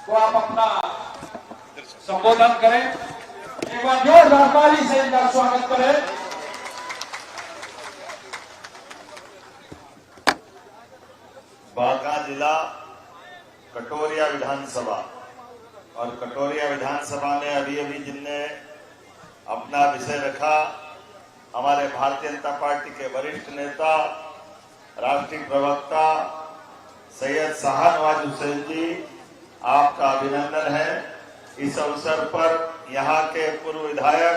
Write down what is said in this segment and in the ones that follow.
को आप अपना संबोधन करें। एक बार जोरदार ताली से इनका स्वागत करें। बांका जिला कटोरिया विधानसभा और कटोरिया विधानसभा में अभी जिनने अपना विषय रखा, हमारे भारतीय जनता पार्टी के वरिष्ठ नेता राष्ट्रीय प्रवक्ता सैयद शाहनवाज हुसैन जी, आपका अभिनंदन है। इस अवसर पर यहाँ के पूर्व विधायक,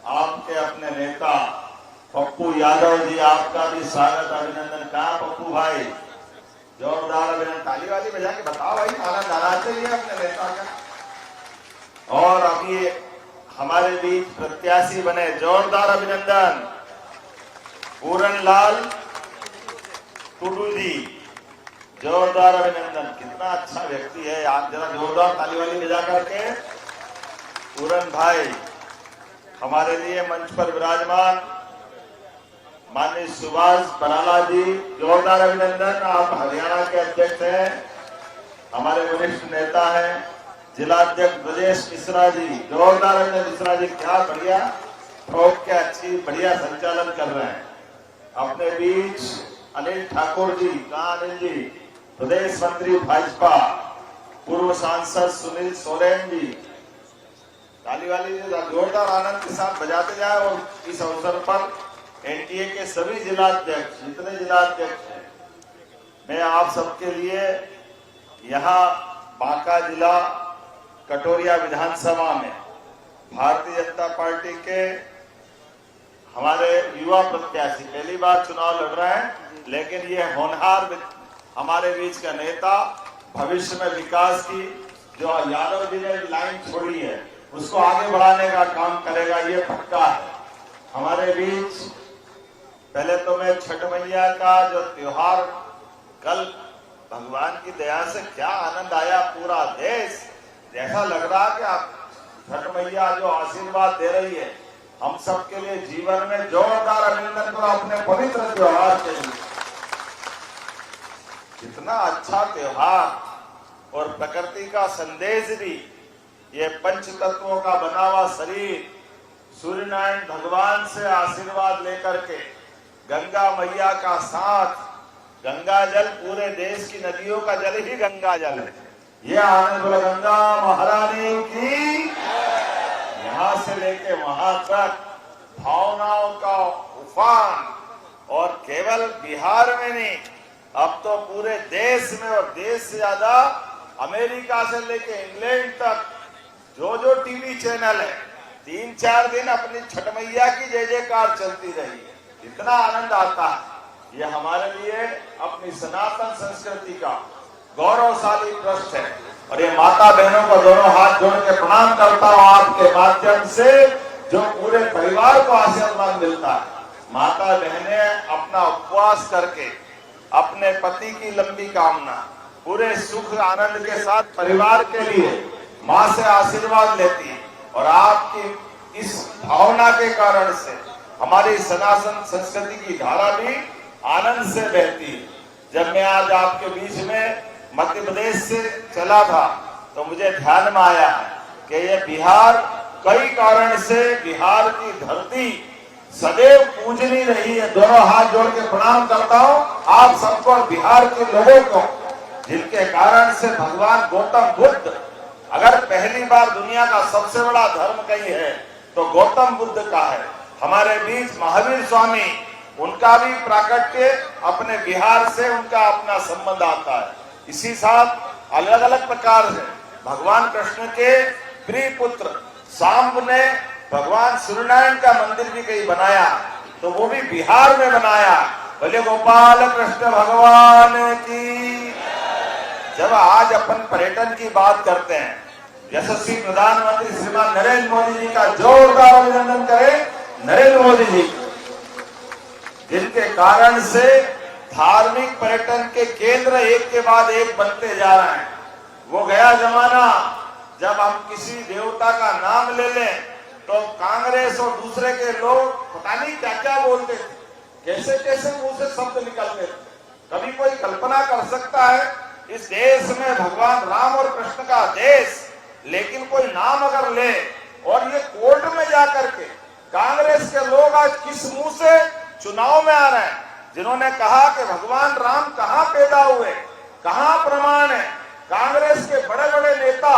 आपके अपने नेता पप्पू यादव जी, आपका भी स्वागत अभिनंदन। कहा पप्पू भाई, जोरदार अभिनंदन, ताली वाली बजा के बताओ भाई, आनंद आना चाहिए अपने नेता का। और अभी हमारे बीच प्रत्याशी बने, जोरदार अभिनंदन पूरन लाल टुडू जी, जोरदार अभिनंदन। कितना अच्छा व्यक्ति है, आप जरा जोरदार ताली वाली बजा करके। पूरन भाई हमारे लिए मंच पर विराजमान माननीय सुभाष बराला जी, जोरदार अभिनंदन। आप हरियाणा के अध्यक्ष हैं, हमारे वरिष्ठ नेता हैं। जिला अध्यक्ष ब्रजेश मिश्रा जी, जोरदार अभिनंदन। मिश्रा जी क्या बढ़िया ठोक के अच्छी बढ़िया संचालन कर रहे हैं। अपने बीच अनिल ठाकुर जी, कहाँ अनिल जी, प्रदेश मंत्री भाजपा, पूर्व सांसद सुनील सोरेन जी, ताली वाली जोरदार आनंद के साथ बजाते जाए। और इस अवसर पर एनडीए के सभी जिलाध्यक्ष, जितने जिलाध्यक्ष हैं, मैं आप सबके लिए यहाँ बांका जिला कटोरिया विधानसभा में भारतीय जनता पार्टी के हमारे युवा प्रत्याशी पहली बार चुनाव लड़ रहे हैं, लेकिन ये होनहार हमारे बीच का नेता, भविष्य में विकास की जो यादव जी ने लाइन छोड़ी है उसको आगे बढ़ाने का काम करेगा, ये पक्का है। हमारे बीच पहले तो मैं छठ मैया का जो त्योहार कल, भगवान की दया से क्या आनंद आया, पूरा देश ऐसा लग रहा कि आप छठ मैया जो आशीर्वाद दे रही है हम सबके लिए जीवन में, जोरदार अभिनंदन करो अपने पवित्र त्योहार के लिए। कितना अच्छा त्योहार और प्रकृति का संदेश भी, ये पंच तत्वों का बना हुआ शरीर, सूर्य नारायण भगवान से आशीर्वाद लेकर के, गंगा मैया का साथ, गंगा जल पूरे देश की नदियों का जल ही गंगा जल है। ये आनंद बोलो गंगा महारानी की। यहाँ से लेके वहां तक भावनाओं का उफान, और केवल बिहार में नहीं, अब तो पूरे देश में, और देश से ज्यादा अमेरिका से लेके इंग्लैंड तक जो टीवी चैनल है, 3-4 दिन अपनी छठ मैया की जय जयकार चलती रही है। इतना आनंद आता है। ये हमारे लिए अपनी सनातन संस्कृति का गौरवशाली ट्रस्ट है। और ये माता बहनों को दोनों हाथ जोड़ के प्रणाम करता हूँ आपके माध्यम से, जो पूरे परिवार को आशीर्वाद मिलता है। माता बहनें अपना उपवास करके अपने पति की लंबी कामना, पूरे सुख आनंद के साथ परिवार के लिए माँ से आशीर्वाद लेती है। और आपकी इस भावना के कारण से हमारी सनातन संस्कृति की धारा भी आनंद से बहती है। जब मैं आज आपके बीच में मध्य प्रदेश से चला था तो मुझे ध्यान में आया कि ये बिहार कई कारण से, बिहार की धरती सदैव पूजनी रही है। दोनों हाथ जोड़ के प्रणाम करता हूँ आप सबको, बिहार के लोगों को, जिनके कारण से भगवान गौतम बुद्ध, अगर पहली बार दुनिया का सबसे बड़ा धर्म कहीं है तो गौतम बुद्ध का है। हमारे बीच महावीर स्वामी, उनका भी प्राकट्य अपने बिहार से, उनका अपना संबंध आता है। इसी साथ अलग अलग प्रकार से भगवान कृष्ण के प्रिय पुत्र सांब ने भगवान सूर्यनारायण का मंदिर भी कहीं बनाया, तो वो भी बिहार में बनाया। बोले गोपाल कृष्ण भगवान की। जब आज अपन पर्यटन की बात करते हैं, यशस्वी प्रधानमंत्री श्रीमान नरेंद्र मोदी जी का जोरदार अभिनंदन करें। नरेंद्र मोदी जी, जिनके कारण से धार्मिक पर्यटन के केंद्र एक के बाद एक बनते जा रहे हैं। वो गया जमाना जब हम किसी देवता का नाम ले लें तो कांग्रेस और दूसरे के लोग पता नहीं क्या क्या बोलते थे, कैसे कैसे मुंह से शब्द निकलते थे। कभी कोई कल्पना कर सकता है इस देश में भगवान राम और कृष्ण का देश, लेकिन कोई नाम अगर ले और ये कोर्ट में जाकर के कांग्रेस के लोग आज किस मुंह से चुनाव में आ रहे हैं, जिन्होंने कहा कि भगवान राम कहां पैदा हुए, कहां प्रमाण है। कांग्रेस के बड़े बड़े नेता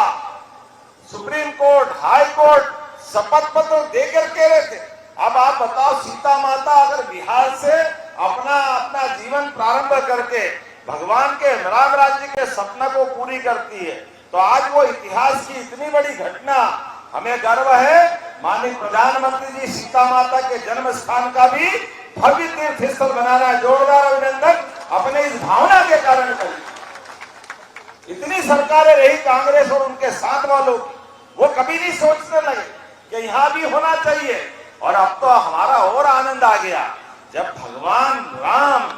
सुप्रीम कोर्ट, हाई कोर्ट शपथ पत्र देकर कह रहे थे। अब आप बताओ, सीता माता अगर बिहार से अपना जीवन प्रारंभ करके भगवान के राम राज्य के सपना को पूरी करती है, तो आज वो इतिहास की इतनी बड़ी घटना, हमें गर्व है माननीय प्रधानमंत्री जी सीता माता के जन्म स्थान का भी भव्य तीर्थ स्थल बनाना है। जोरदार अभिनंदन अपने इस भावना के कारण करी। इतनी सरकारें रही कांग्रेस और उनके साथ वालों की, वो कभी नहीं सोचने लगे कि यहां भी होना चाहिए। और अब तो हमारा और आनंद आ गया, जब भगवान राम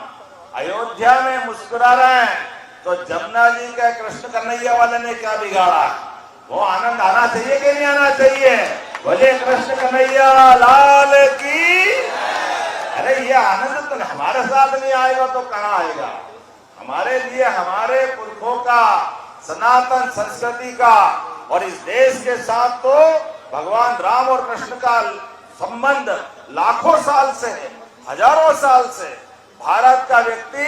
अयोध्या में मुस्कुरा रहे हैं, तो जमुना जी के कृष्ण कन्हैया वाले ने क्या बिगाड़ा। वो आनंद आना चाहिए कि नहीं आना चाहिए? बोले कृष्ण कन्हैया लाल की। अरे ये आनंद तो हमारे साथ नहीं आएगा तो कहां आएगा? हमारे लिए, हमारे पुरखों का, सनातन संस्कृति का और इस देश के साथ तो भगवान राम और कृष्ण का संबंध लाखों साल से है, हजारों साल से। भारत का व्यक्ति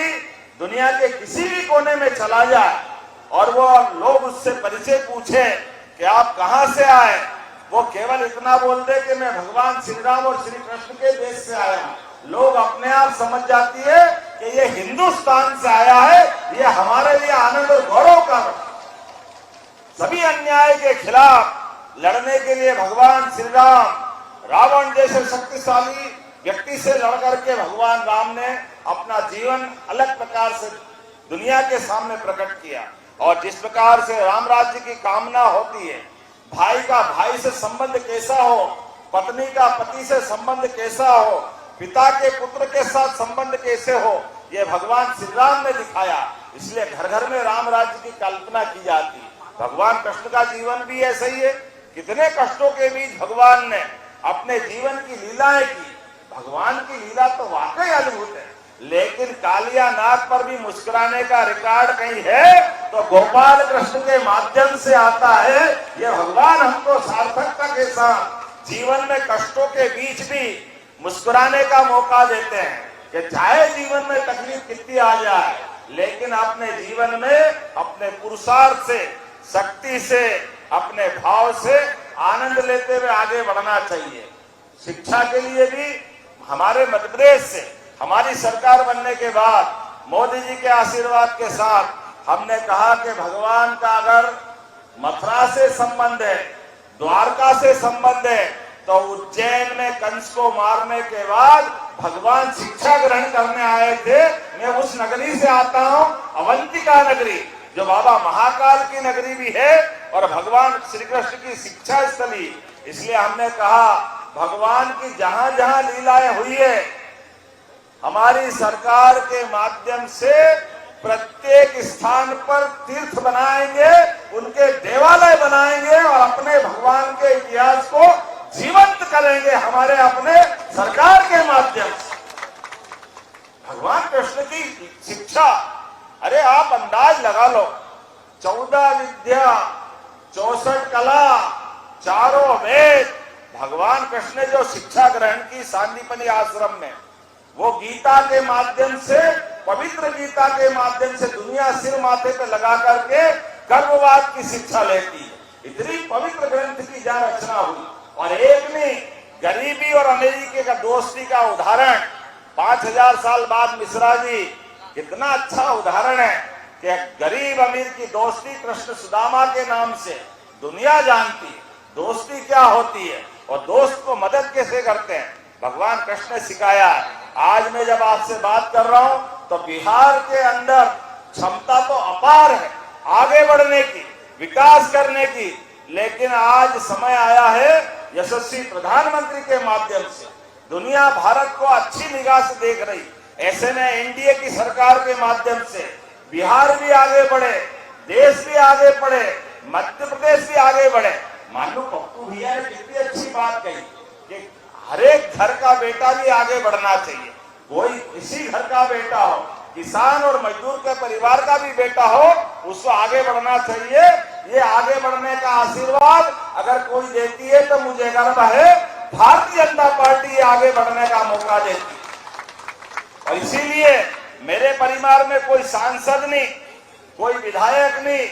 दुनिया के किसी भी कोने में चला जाए और वो लोग उससे परिचय पूछे कि आप कहां से आए, वो केवल इतना बोल दे कि मैं भगवान श्री राम और श्री कृष्ण के देश से आया हूं, लोग अपने आप समझ जाती है कि ये हिंदुस्तान से आया है। ये हमारे लिए आनंद और गौरव का, सभी अन्याय के खिलाफ लड़ने के लिए भगवान श्री राम, रावण जैसे शक्तिशाली व्यक्ति से लड़ करके भगवान राम ने अपना जीवन अलग प्रकार से दुनिया के सामने प्रकट किया। और जिस प्रकार से राम राज्य की कामना होती है, भाई का भाई से संबंध कैसा हो, पत्नी का पति से संबंध कैसा हो, पिता के पुत्र के साथ संबंध कैसे हो, ये भगवान श्री राम ने दिखाया। इसलिए घर घर में राम राज्य की कल्पना की जाती है। भगवान कृष्ण का जीवन भी ऐसा ही है। कितने कष्टों के बीच भगवान ने अपने जीवन की लीलाएं की। भगवान की लीला तो वाकई अद्भुत है, लेकिन कालिया नाग पर भी मुस्कुराने का रिकॉर्ड कहीं है तो गोपाल कृष्ण के माध्यम से आता है। ये भगवान हमको सार्थकता के साथ जीवन में कष्टों के बीच भी मुस्कुराने का मौका देते हैं कि चाहे जीवन में तकलीफ कितनी आ जाए, लेकिन अपने जीवन में अपने पुरुषार्थ से, शक्ति से, अपने भाव से आनंद लेते हुए आगे बढ़ना चाहिए। शिक्षा के लिए भी हमारे मध्य प्रदेश से हमारी सरकार बनने के बाद मोदी जी के आशीर्वाद के साथ हमने कहा कि भगवान का अगर मथुरा से संबंध है, द्वारका से संबंध है, तो उज्जैन में कंस को मारने के बाद भगवान शिक्षा ग्रहण करने आए थे। मैं उस नगरी से आता हूं, अवंतिका नगरी, जो बाबा महाकाल की नगरी भी है और भगवान श्री कृष्ण की शिक्षा स्थली। इसलिए हमने कहा भगवान की जहां जहां लीलाएं हुई है, हमारी सरकार के माध्यम से प्रत्येक स्थान पर तीर्थ बनाएंगे, उनके देवालय बनाएंगे और अपने भगवान के इतिहास को जीवंत करेंगे हमारे अपने सरकार के माध्यम से। भगवान कृष्ण की शिक्षा, अरे आप अंदाज लगा लो, 14 विद्या, 64 कला, चारों वेद, भगवान कृष्ण ने जो शिक्षा ग्रहण की सांदीपनी आश्रम में, वो गीता के माध्यम से, पवित्र गीता के माध्यम से दुनिया सिर माथे पे लगा करके कर्मवाद की शिक्षा लेती है। इतनी पवित्र ग्रंथ की जहां रचना हुई, और एक नहीं, गरीबी और अमेरिका का दोस्ती का उदाहरण 5000 साल बाद मिश्रा जी, कितना अच्छा उदाहरण है कि गरीब अमीर की दोस्ती कृष्ण सुदामा के नाम से दुनिया जानती है दोस्ती क्या होती है और दोस्त को मदद कैसे करते हैं। भगवान कृष्ण ने सिखाया। आज मैं जब आपसे बात कर रहा हूं तो बिहार के अंदर क्षमता तो अपार है आगे बढ़ने की, विकास करने की, लेकिन आज समय आया है यशस्वी प्रधानमंत्री के माध्यम से दुनिया भारत को अच्छी निगाह से देख रही। ऐसे में एनडीए की सरकार के माध्यम से बिहार भी आगे बढ़े, देश भी आगे बढ़े, मध्य प्रदेश भी आगे बढ़े। मानू पप्पू भैया ने कितनी अच्छी बात कही कि हर एक घर का बेटा भी आगे बढ़ना चाहिए। कोई किसी घर का बेटा हो किसान और मजदूर के परिवार का भी बेटा हो, उसको आगे बढ़ना चाहिए। ये आगे बढ़ने का आशीर्वाद अगर कोई देती है तो मुझे गर्व है, भारतीय जनता पार्टी ये आगे बढ़ने का मौका देती है। और इसीलिए मेरे परिवार में कोई सांसद नहीं, कोई विधायक नहीं,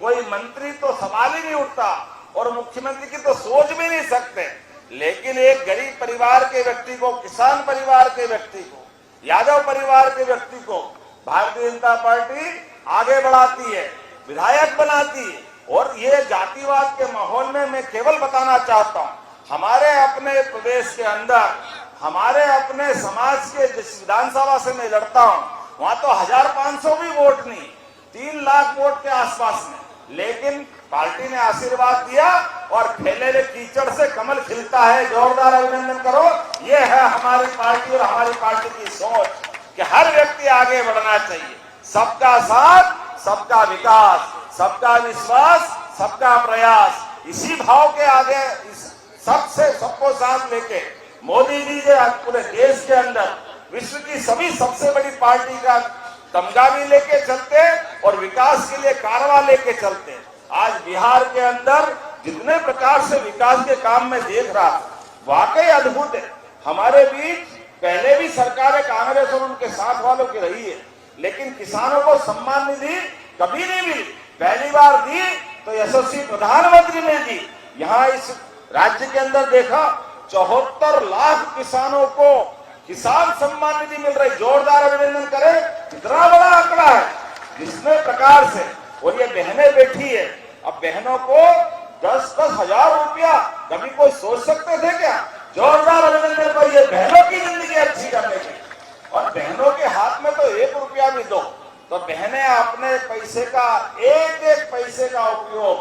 कोई मंत्री तो सवाल ही नहीं उठता, और मुख्यमंत्री की तो सोच भी नहीं सकते। लेकिन एक गरीब परिवार के व्यक्ति को, किसान परिवार के व्यक्ति को, यादव परिवार के व्यक्ति को भारतीय जनता पार्टी आगे बढ़ाती है, विधायक बनाती है। और ये जातिवाद के माहौल में मैं केवल बताना चाहता हूं, हमारे अपने प्रदेश के अंदर, हमारे अपने समाज के जिस विधानसभा से मैं लड़ता हूं, वहां तो 1500 भी वोट नहीं, 3 लाख वोट के आसपास में, लेकिन पार्टी ने आशीर्वाद दिया और फैले हुए कीचड़ से कमल खिलता है। जोरदार अभिनंदन करो। ये है हमारी पार्टी और हमारी पार्टी की सोच कि हर व्यक्ति आगे बढ़ना चाहिए। सबका साथ, सबका विकास, सबका विश्वास, सबका प्रयास, इसी भाव के आगे सबको साथ लेके मोदी जी जो आज पूरे देश के अंदर विश्व की सभी सबसे बड़ी पार्टी का तमगा भी लेके चलते और विकास के लिए कारवा लेके चलते। आज बिहार के अंदर जितने प्रकार से विकास के काम में देख रहा, वाकई अद्भुत है। हमारे बीच पहले भी सरकारें कांग्रेस और उनके साथ वालों की रही है, लेकिन किसानों को सम्मान निधि कभी नहीं मिली। पहली बार दी तो यशस्वी प्रधानमंत्री ने दी। यहाँ इस राज्य के अंदर देखा 74 लाख किसानों को किसान सम्मान निधि मिल रही। जोरदार अभिनंदन करें, कितना बड़ा आंकड़ा है। जिसने प्रकार से, और ये बहनें बैठी है, अब बहनों को 10-10 हजार रुपया कभी कोई सोच सकते थे क्या? जोरदार अभिनंदन करें, ये बहनों की जिंदगी अच्छी करने की। और बहनों के हाथ में तो 1 रुपया भी दो तो बहनें अपने पैसे का, एक पैसे का उपयोग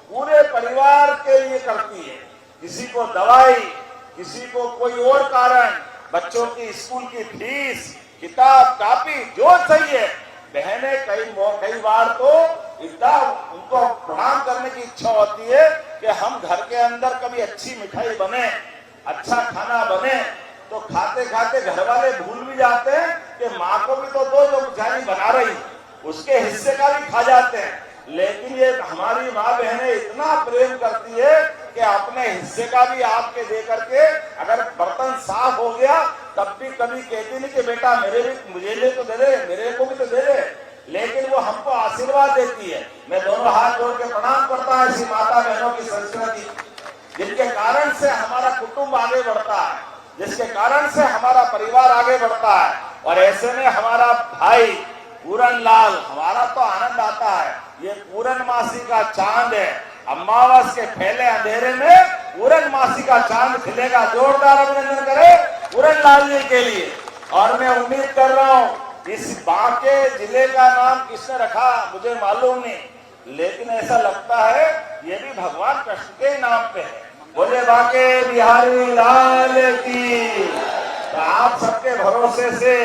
पूरे परिवार के लिए करती है। किसी को दवाई, किसी को कोई और कारण, बच्चों की स्कूल की फीस, किताब कापी जो चाहिए, बहनें कई बार तो इतना उनको प्रणाम करने की इच्छा होती है कि हम घर के अंदर कभी अच्छी मिठाई बने, अच्छा खाना बने, तो खाते खाते घर वाले भूल भी जाते हैं कि माँ को भी तो दो जो मिठाई बना रही, उसके हिस्से का भी खा जाते हैं। लेकिन ये हमारी माँ बहनें इतना प्रेम करती है कि अपने हिस्से का भी आपके दे करके, अगर बर्तन साफ हो गया तब भी कभी कहती नहीं कि बेटा मुझे लिए तो दे दे, मेरे को भी तो दे दे, लेकिन वो हमको आशीर्वाद देती है। मैं दोनों हाथ जोड़ के प्रणाम करता हूं ऐसी माता बहनों की संस्कृति, जिनके कारण से हमारा कुटुंब आगे बढ़ता है, जिसके कारण से हमारा परिवार आगे बढ़ता है। और ऐसे में हमारा भाई पूरन लाल, हमारा तो आनंद आता है। ये पूरनमासी का चांद है, अमावस के पहले अंधेरे में पूरनमासी का चांद खिलेगा। जोरदार अभिनंदन करें पूरन लाल जी के लिए। और मैं उम्मीद कर रहा हूँ, इस बांके जिले का नाम किसने रखा मुझे मालूम नहीं, लेकिन ऐसा लगता है ये भी भगवान कृष्ण के नाम पे है। बोले बांके बिहारी लाल की। तो आप सबके भरोसे से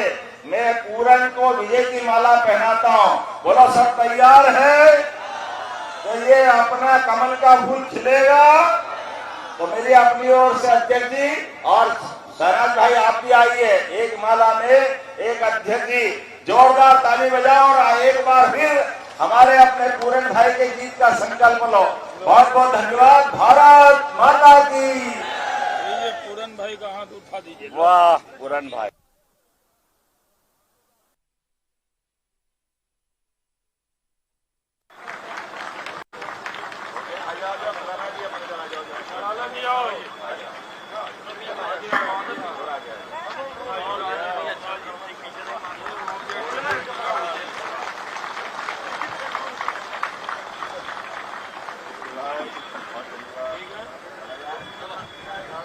मैं पूरन को विजय की माला पहनाता हूँ। बोलो सब तैयार है? तो ये अपना कमल का फूल खिलेगा। तो मेरी अपनी ओर से अध्यक्ष जी और शरद भाई आप भी आइए, एक माला में एक अध्यक्ष जी, जोरदार ताली बजाओ और एक बार फिर हमारे अपने पूरन भाई के गीत का संकल्प लो। बहुत बहुत धन्यवाद। भारत माता की। ये पूरन भाई का हाथ उठा दीजिए। वाह पूरन भाई।